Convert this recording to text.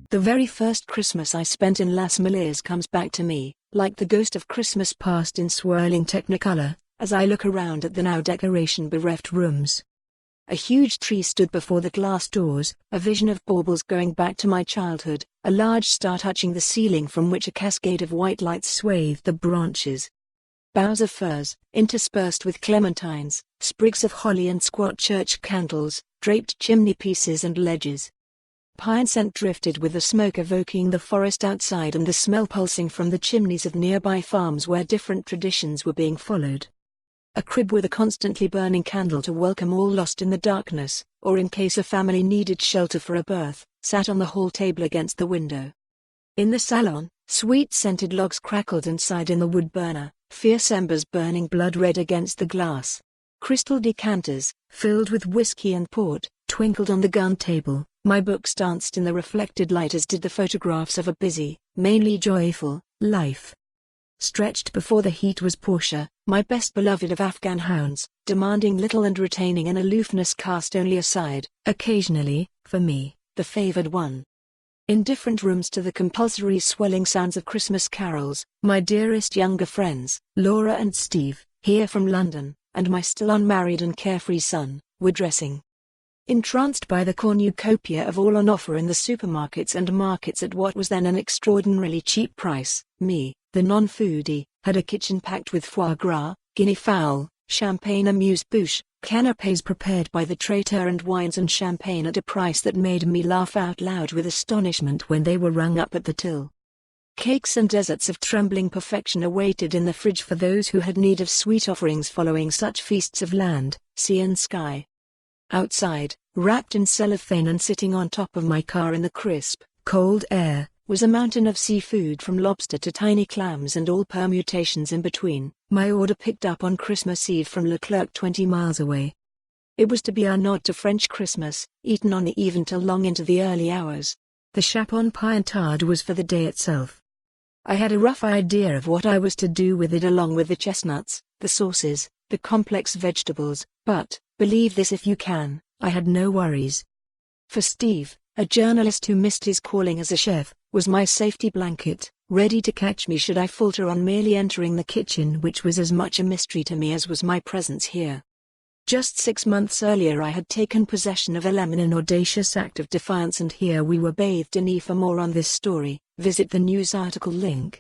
The very first Christmas I spent in Las Molieres comes back to me, like the ghost of Christmas past in swirling technicolour, as I look around at the now decoration-bereft rooms. A huge tree stood before the glass doors, a vision of baubles going back to my childhood, a large star touching the ceiling from which a cascade of white lights swathed the branches. Boughs of firs, interspersed with clementines, sprigs of holly and squat church candles, draped chimney pieces and ledges. Pine scent drifted with the smoke evoking the forest outside and the smell pulsing from the chimneys of nearby farms where different traditions were being followed. A crib with a constantly burning candle to welcome all lost in the darkness, or in case a family needed shelter for a birth, sat on the hall table against the window. In the salon, sweet-scented logs crackled inside in the wood burner, fierce embers burning blood-red against the glass. Crystal decanters, filled with whiskey and port, twinkled on the gun table. My books danced in the reflected light as did the photographs of a busy, mainly joyful, life. Stretched before the heat was Portia, my best beloved of Afghan hounds, demanding little and retaining an aloofness cast only aside, occasionally, for me, the favored one. In different rooms to the compulsory swelling sounds of Christmas carols, my dearest younger friends, Laura and Steve, here from London, and my still unmarried and carefree son, were dressing. Entranced by the cornucopia of all on offer in the supermarkets and markets at what was then an extraordinarily cheap price, me, the non-foodie, had a kitchen packed with foie gras, guinea fowl, champagne amuse-bouche, canapés prepared by the traiteur and wines and champagne at a price that made me laugh out loud with astonishment when they were rung up at the till. Cakes and desserts of trembling perfection awaited in the fridge for those who had need of sweet offerings following such feasts of land, sea and sky. Outside, wrapped in cellophane and sitting on top of my car in the crisp, cold air, was a mountain of seafood from lobster to tiny clams and all permutations in between, my order picked up on Christmas Eve from Leclerc 20 miles away. It was to be our nod to French Christmas, eaten on the eve until long into the early hours. The chapon pie and tart was for the day itself. I had a rough idea of what I was to do with it along with the chestnuts, the sauces, the complex vegetables, but, believe this if you can, I had no worries. For Steve, a journalist who missed his calling as a chef, was my safety blanket, ready to catch me should I falter on merely entering the kitchen, which was as much a mystery to me as was my presence here. Just 6 months earlier I had taken possession of Elem in an audacious act of defiance, and here we were bathed in E. For more on this story, visit the news article link.